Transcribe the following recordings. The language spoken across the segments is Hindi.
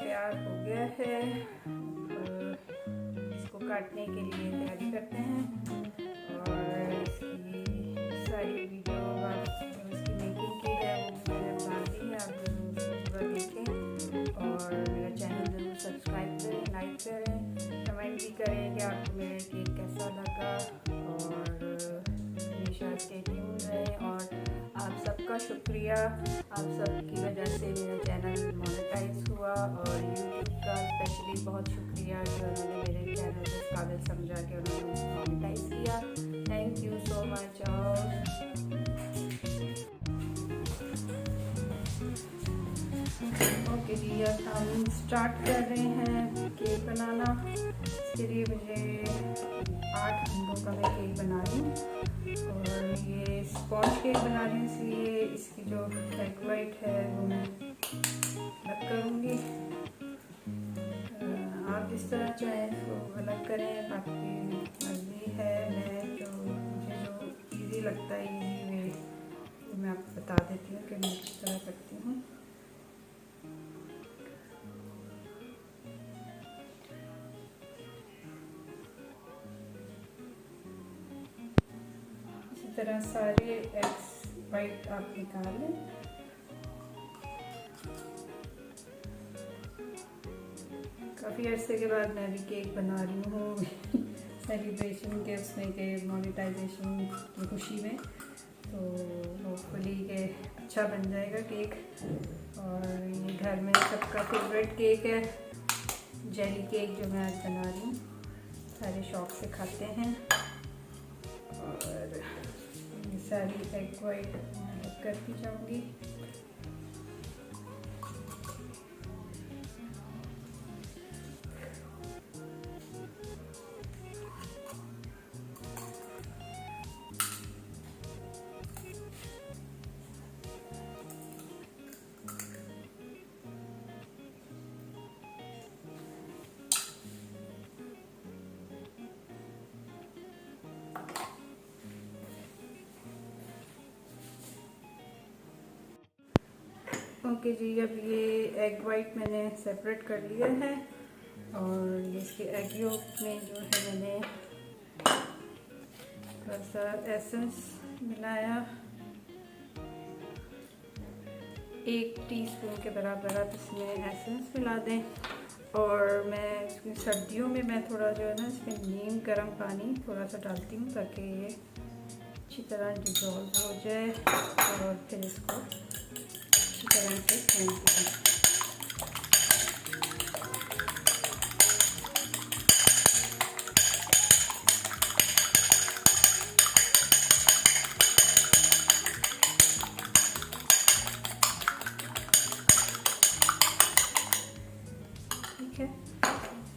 तैयार हो गया है। इसको काटने के लिए तैयारी करते हैं और इसकी सारी वीडियो इसकी मेकिंग की है वो मैंने बना दी है। आप पूरा देखें और मेरा चैनल ज़रूर सब्सक्राइब करें, लाइक करें, कमेंट भी करें कि आपको मेरा केक कैसा लगा और हमेशा स्टे ट्यून्ड रहें। और आप सबका शुक्रिया, आप सबकी वजह से मेरा चैनल मोनेटाइज हुआ और यूट्यूब का स्पेशली बहुत शुक्रिया कि उन्होंने मेरे चैनल को इस काबिल समझा कि उन्होंने मोनेटाइज किया। Thank you so much. Okay जी, अब हम स्टार्ट कर रहे हैं केक बनाना। इसके लिए मुझे 8 अंडों का मैं केक बना रही हूँ और ये स्पॉन्ज केक बना रही हूँ, इसलिए इसकी जो एग वाइट है वो मैं अलग करूँगी। आप जिस तरह चाहें इसको अलग करें, आपकी मर्जी है। मुझे जो इजी लगता है, इजी वे मैं आपको बता देती हूँ कि मैं किस तरह करती हूँ। इसी तरह सारे एग्स वाइट आप निकाल लें। काफ़ी अरसे के बाद मैं भी केक बना रही हूँ सेलिब्रेशन के उसमें के मोनेटाइजेशन की खुशी में, तो होपफुली के अच्छा बन जाएगा केक। और ये घर में सबका फेवरेट केक है, जेली केक जो मैं आज बना रही हूँ। सारे शौक से खाते हैं और ये सारी एग वाइट अलग करती जाऊँगी। ओके जी, अब ये एग वाइट मैंने सेपरेट कर लिया है और इसके एग योक में जो है मैंने थोड़ा सा एसेंस मिलाया। 1 टीस्पून के बराबर आप इसमें एसेंस मिला दें। और मैं सर्दियों में मैं थोड़ा जो है ना इसमें नीम गर्म पानी थोड़ा सा डालती हूँ ताकि ये अच्छी तरह डिज़ोल्व हो जाए और फिर इसको अच्छी तरह से फेंट दें। ठीक है।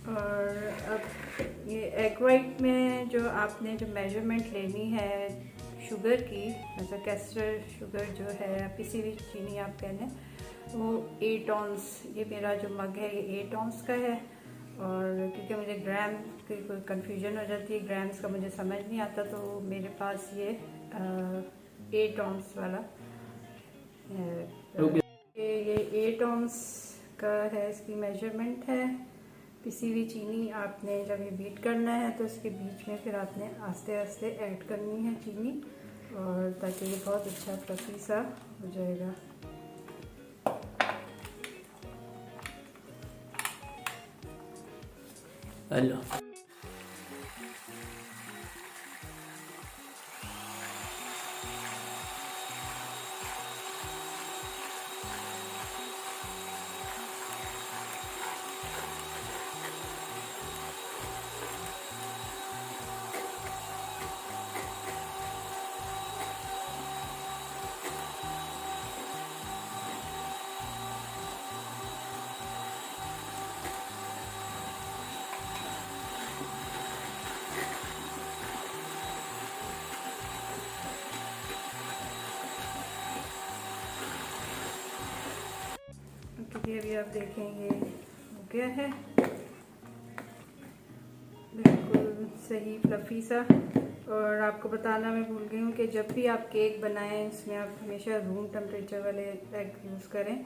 और अब ये एग वाइट में जो आपने जो मेजरमेंट लेनी है शुगर की, मतलब कैस्टर शुगर जो है, पिसी हुई चीनी आप कह लें, वो 8 ऑन्स, ये मेरा जो मग है ये 8 ऑन्स का है। और क्योंकि मुझे ग्राम की कोई कन्फ्यूजन हो जाती है, ग्राम्स का मुझे समझ नहीं आता, तो मेरे पास ये 8 ऑन्स वाला है। ये 8 ऑन्स का है, इसकी मेजरमेंट है। पिसी हुई चीनी आपने जब ये बीट करना है तो इसके बीच में फिर आपने आस्ते आस्ते ऐड करनी है चीनी, और ताकि ये बहुत अच्छा फ्लफी सा हो जाएगा। हेलो क्योंकि अभी आप देखेंगे हो गया है बिल्कुल सही फ्लफी सा। और आपको बताना मैं भूल गई हूँ कि जब भी आप केक बनाएं इसमें आप हमेशा रूम टेम्परेचर वाले एग यूज़ करें,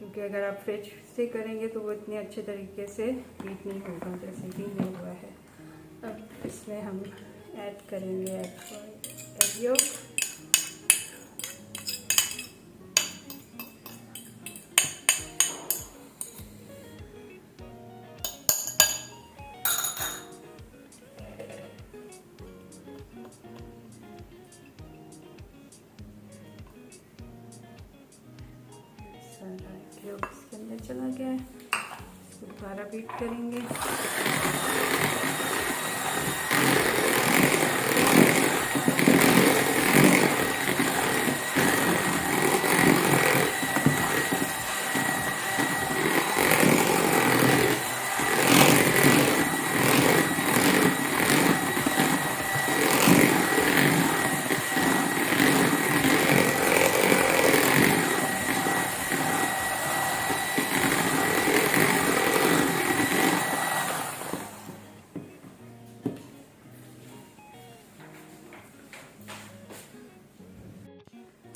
क्योंकि अगर आप फ्रिज से करेंगे तो वो इतने अच्छे तरीके से बीट नहीं होगा जैसे कि नहीं हुआ है। अब इसमें हम ऐड करेंगे एग योक। योग इसके अंदर चला गया है, इसको दोबारा बीट करेंगे।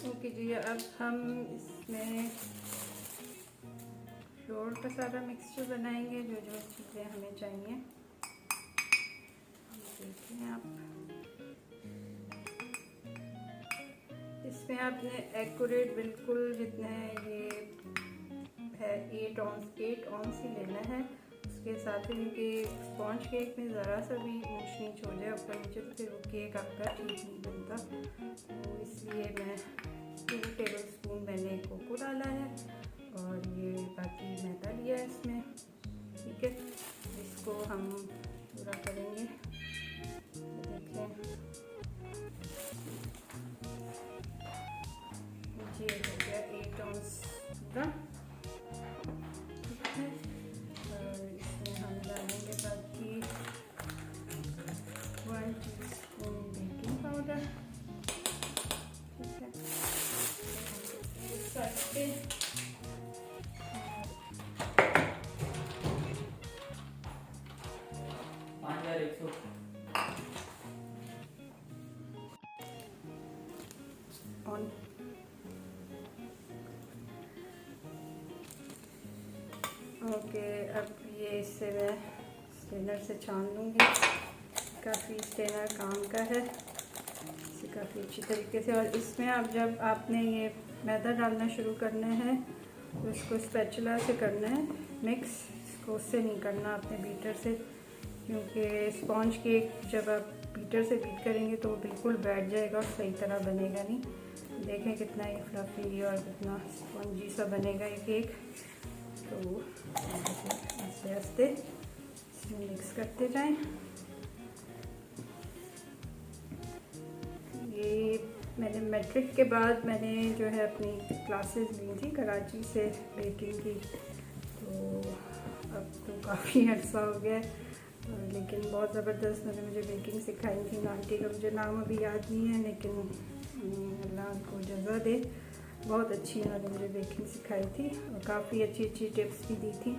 ओके जी, अब हम इसमें फ्लोर का सारा मिक्सचर बनाएंगे, जो जो चीज़ें हमें चाहिए देखिए आप। इसमें आपने एक्यूरेट बिल्कुल जितना ये है 8 ऑन्स ही लेना है। उसके साथ ही उनके स्पॉन्ज केक में ज़रा सा भी ऊंच नीच हो जाए ऊपर नीचे तो फिर वो केक आपका ठीक नहीं बनता। तो इसलिए मैं 2 टेबल स्पून मैंने कोको डाला है और ये बाकी मैदा लिया है इसमें, ठीक है। इसको हम पूरा करेंगे, देखें ये हो गया 8 ऑन्स पूरा, ठीक है। और इसमें हम डालेंगे बाकी 1 टीस्पून बेकिंग पाउडर, ठीक है। ऑन ओके, अब ये इससे मैं स्ट्रेनर से छान लूँगी। काफ़ी स्ट्रेनर काम का है, इसे काफ़ी अच्छी तरीके से। और इसमें आप जब आपने ये मैदा डालना शुरू करना है तो इसको स्पैचुला से करना है मिक्स, इसको उससे नहीं करना आपने बीटर से, क्योंकि स्पॉन्ज केक जब आप बीटर से बीट करेंगे तो वो बिल्कुल बैठ जाएगा और सही तरह बनेगा नहीं। देखें कितना ये फ्लफी और कितना स्पॉन्जी सा बनेगा ये केक। तो आस्ते आस्ते इसमें मिक्स करते जाएं। ये मैंने मैट्रिक के बाद मैंने जो है अपनी क्लासेस ली थी कराची से बेकिंग की, तो अब तो काफ़ी अर्सा हो गया लेकिन बहुत ज़बरदस्त मुझे बेकिंग सिखाई थी आंटी का, मुझे नाम अभी याद नहीं है लेकिन अल्लाह उनको जज़ा दे, बहुत अच्छी उन्होंने मुझे बेकिंग सिखाई थी और काफ़ी अच्छी अच्छी टिप्स भी दी थी।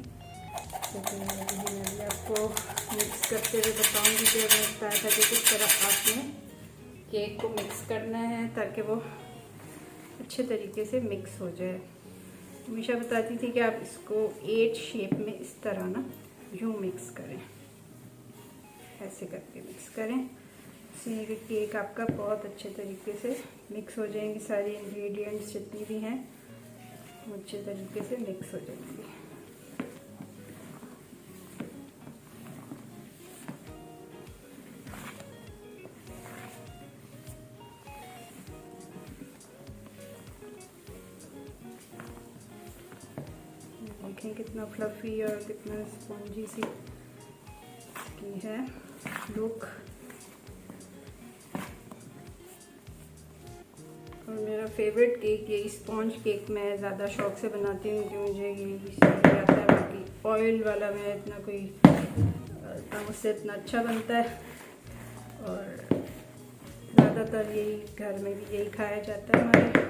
लेकिन मैं भी आपको मिक्स करते हुए बताऊँगी कि मैंने बताया था कि किस तरह आपने केक को मिक्स करना है ताकि वो अच्छे तरीके से मिक्स हो जाए। हमेशा बताती थी कि आप इसको 8 शेप में इस तरह ना यूँ मिक्स करें, ऐसे करके मिक्स करें, इसलिए कि केक आपका बहुत अच्छे तरीके से मिक्स हो जाएंगे। सारे इंग्रेडिएंट्स जितनी भी हैं वो अच्छे तरीके से मिक्स हो जाएंगे। देखें कितना फ्लफ़ी और कितना स्पॉन्जी सी की है लुक। और मेरा फेवरेट केक यही स्पॉन्ज केक मैं ज़्यादा शौक से बनाती हूँ क्योंकि मुझे यही आता है, बाकी ऑयल वाला मैं इतना कोई मुझसे इतना अच्छा बनता है और ज़्यादातर यही घर में भी यही खाया जाता है हमारे।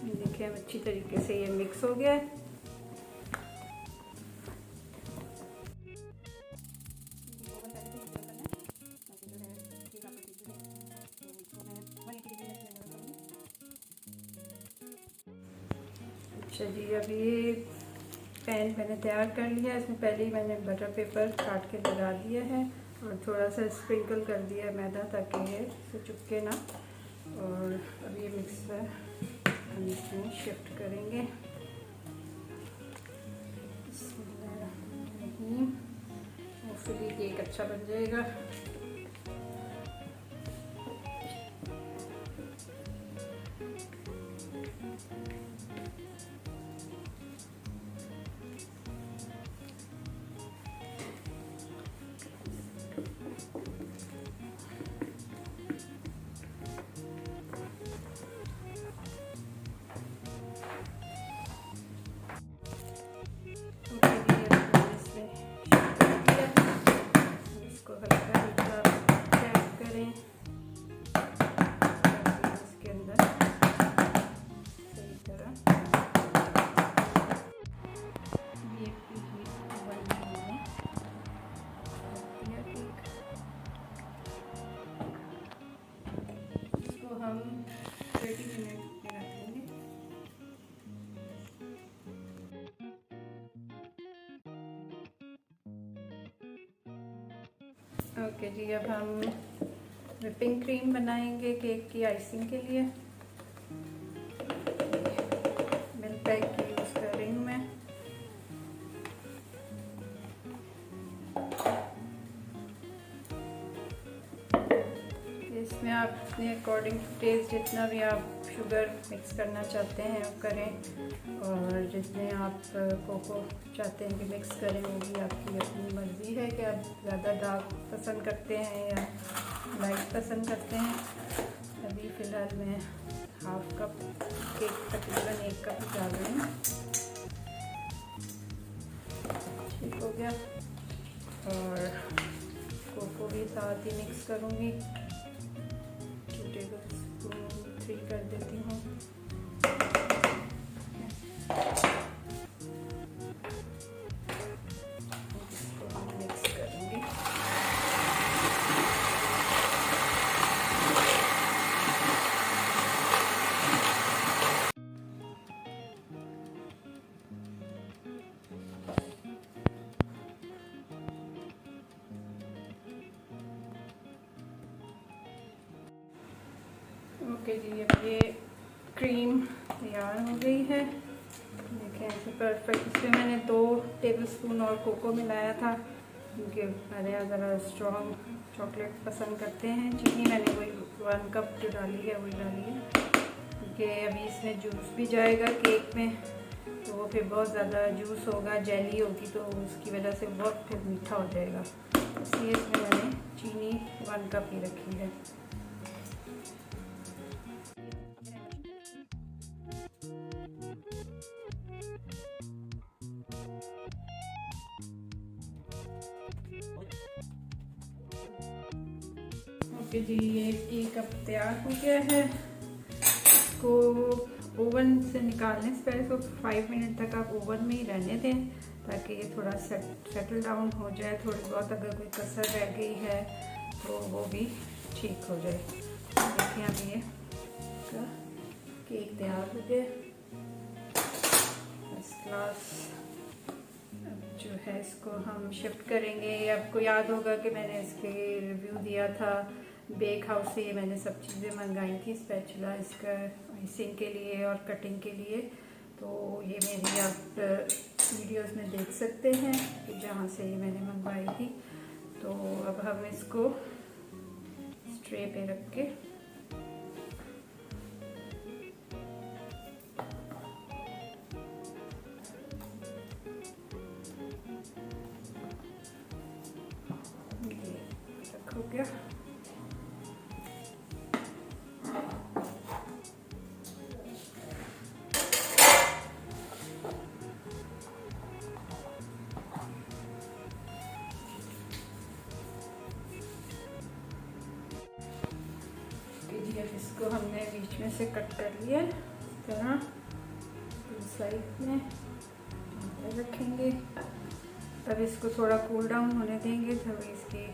देखिए अच्छी तरीके से ये मिक्स हो गया है। चलिए अभी पैन मैंने तैयार कर लिया है। इसमें पहले ही मैंने बटर पेपर काट के लगा दिया है और थोड़ा सा स्प्रिंकल कर दिया है मैदा, ताकि ये इसे चिपके ना। और अब ये मिक्सर हम इसमें शिफ्ट करेंगे। होपफुली केक अच्छा बन जाएगा। हम 30 मिनट में रख लेंगे। ओके जी, अब हम व्हिपिंग क्रीम बनाएंगे केक की आइसिंग के लिए। मिल्क पैक की यूज़ कर रही हूँ मैं। इसमें आप अपने अकॉर्डिंग टू टेस्ट जितना भी आप शुगर मिक्स करना चाहते हैं वो करें, और जितने आप कोको चाहते हैं कि मिक्स करें वो भी आपकी अपनी मर्ज़ी है कि आप ज़्यादा डार्क पसंद करते हैं या लाइट पसंद करते हैं। अभी फ़िलहाल मैं हाफ कप केक तकरीबन 1 कप डाल रही हूँ। ठीक हो गया। और कोको भी साथ ही मिक्स करूँगी। 2 टेबलस्पून 3 कर देती हूँ। इसको मिक्स करूँगी। ओके जी, अब ये क्रीम तैयार हो गई है। देखें ऐसे परफेक्ट। इसमें मैंने 2 टेबलस्पून और कोको मिलाया था, क्योंकि मेरे यहाँ ज़रा स्ट्रॉन्ग चॉकलेट पसंद करते हैं। चीनी मैंने वही 1 कप जो डाली है वही डाली है, क्योंकि अभी इसमें जूस भी जाएगा केक में, तो वो फिर बहुत ज़्यादा जूस होगा, जेली होगी, तो उसकी वजह से बहुत फिर मीठा हो जाएगा। इसलिए इसमें मैंने चीनी 1 कप ही रखी है। ओके जी, ये केक अब तैयार हो गया है। इसको ओवन से निकालने से पहले इसको 5 मिनट तक आप ओवन में ही रहने दें, ताकि ये थोड़ा सेटल डाउन हो जाए। थोड़ी बहुत अगर कोई कसर रह गई है तो वो भी ठीक हो जाए। देखिए अब ये केक तैयार हो गया, फर्स्ट क्लास। अब जो है इसको हम शिफ्ट करेंगे। आपको याद होगा कि मैंने इसके रिव्यू दिया था बेक हाउस से। मैंने सब चीज़ें मंगाई थी, स्पैचुला इसका आइसिंग के लिए और कटिंग के लिए। तो ये मेरी आप वीडियोस में देख सकते हैं कि जहाँ से ये मैंने मंगवाई थी। तो अब हम इसको ट्रे पे रख के हो गया। जी अब इसको हमने बीच में से कट कर लिया इस तरह, साइड में रखेंगे। अब इसको थोड़ा कूल डाउन होने देंगे, थोड़ी इसकी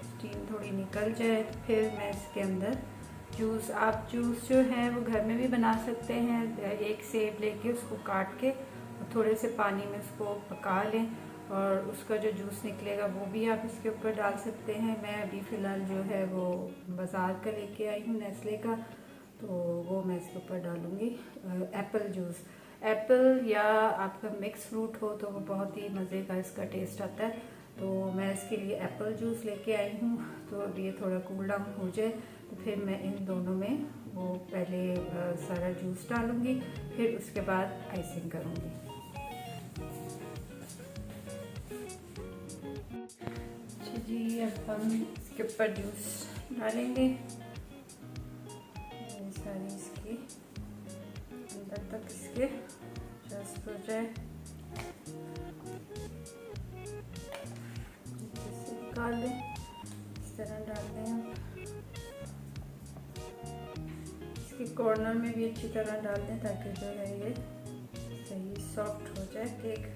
स्टीम थोड़ी निकल जाए, फिर मैं इसके अंदर जूस जो है वो घर में भी बना सकते हैं। एक सेब लेके उसको काट के थोड़े से पानी में उसको पका लें और उसका जो जूस निकलेगा वो भी आप इसके ऊपर डाल सकते हैं। मैं अभी फ़िलहाल जो है वो बाज़ार का लेके आई हूँ नेस्ले का, तो वो मैं इसके ऊपर डालूँगी। एप्पल जूस, एप्पल या आपका मिक्स फ्रूट हो तो वो बहुत ही मज़े का इसका टेस्ट आता है। तो मैं इसके लिए एप्पल जूस लेके आई हूँ। तो अब ये थोड़ा कूल डाउन हो जाए तो फिर मैं इन दोनों में वो पहले सारा जूस डालूँगी, फिर उसके बाद आइसिंग करूँगी। अच्छा जी, अब हम इसके ऊपर जूस डालेंगे। ये सारी इसकी अंदर तक इसके जस्ट हो जाए, निकाल लें, इस तरह डाल दें। हम इसके कॉर्नर में भी अच्छी तरह डाल दें ताकि जो है ये सही सॉफ्ट हो जाए केक।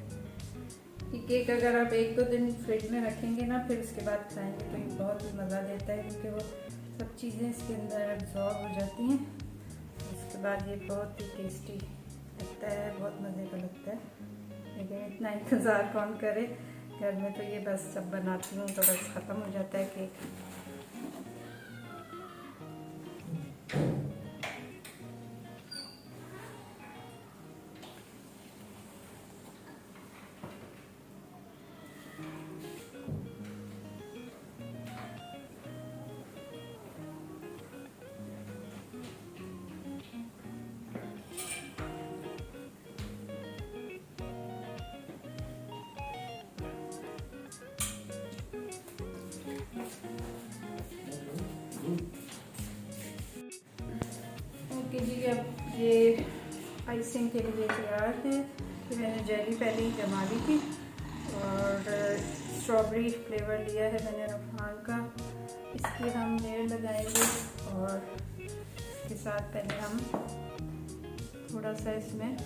ये केक अगर आप 1-2 दिन फ्रिज में रखेंगे ना, फिर उसके बाद खाएंगे तो ये बहुत ही मज़ा देता है, क्योंकि वो सब चीज़ें इसके अंदर एब्जॉर्ब हो जाती हैं। उसके बाद ये बहुत ही टेस्टी लगता है, बहुत मज़े का लगता है। लेकिन इतना इंतज़ार कौन करे, घर में तो ये बस जब बनाती हूँ तो बस ख़त्म हो जाता है केक। ओके जी, अब ये आइसिंग के लिए तैयार है। तो मैंने जेली पहले ही जमा ली थी और स्ट्रॉबेरी फ्लेवर लिया है मैंने रफ़ान का। इसकी हम लेयर लगाएंगे और इसके साथ पहले हम थोड़ा सा इसमें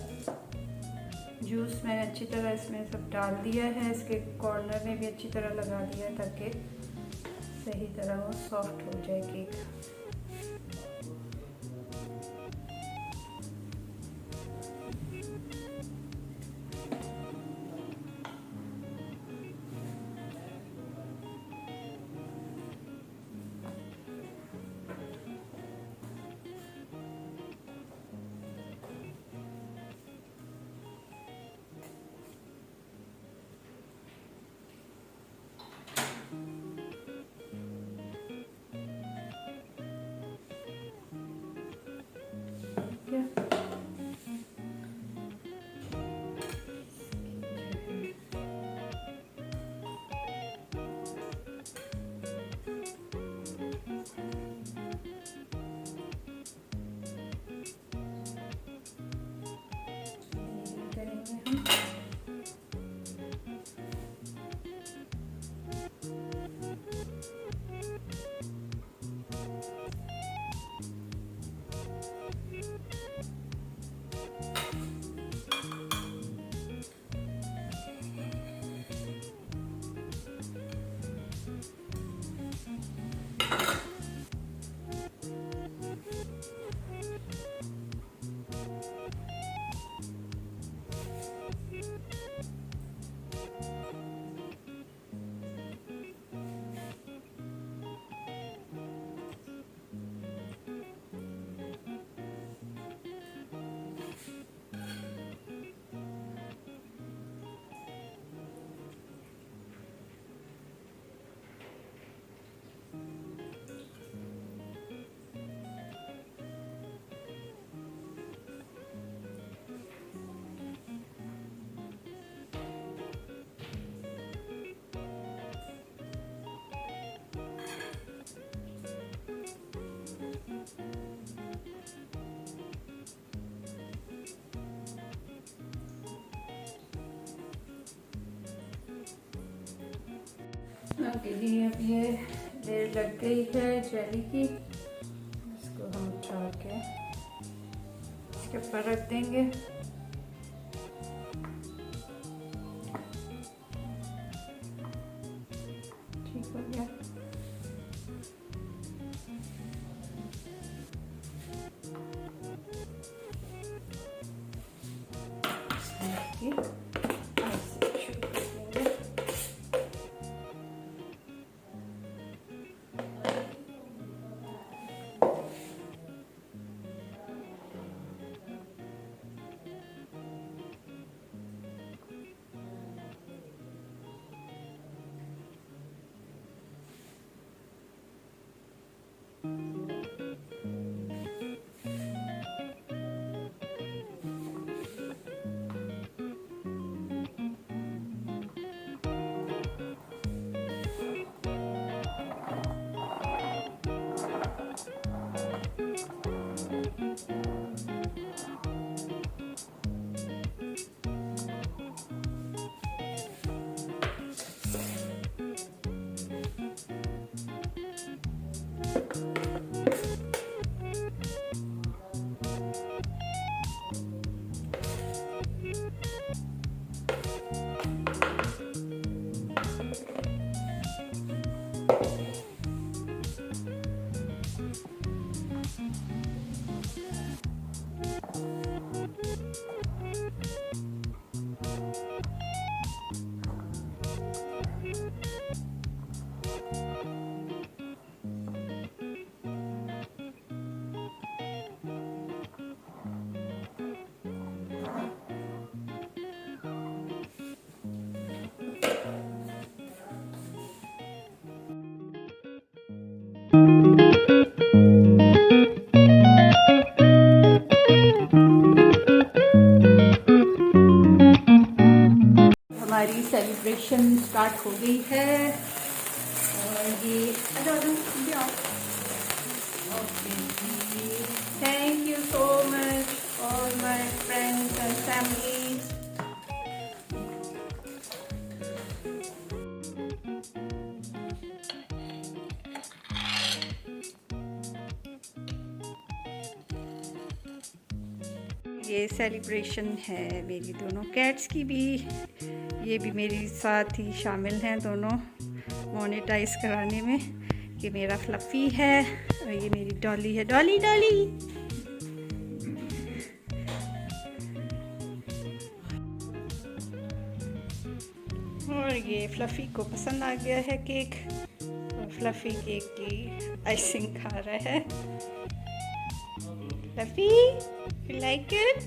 जूस मैंने अच्छी तरह इसमें सब डाल दिया है। इसके कॉर्नर में भी अच्छी तरह लगा दिया ताकि सही तरह वो सॉफ्ट हो जाए केक। ओके जी, अब ये लेयर लग गई है जेली की। इसको हम उठा के इसके ऊपर रख देंगे। ठीक हो गया। ऐसे शुरू कर देंगे। हमारी सेलिब्रेशन स्टार्ट हो गई है और ये thank you so much all my friends and family. ये सेलिब्रेशन है मेरी दोनों कैट्स की भी, ये भी मेरे साथ ही शामिल हैं दोनों मोनेटाइज कराने में। ये मेरा फ्लफ़ी है और ये मेरी डॉली है, डॉली डॉली। और ये फ्लफ़ी को पसंद आ गया है केक और फ्लफ़ी केक की आइसिंग खा रहा है। Fluffy, you like it?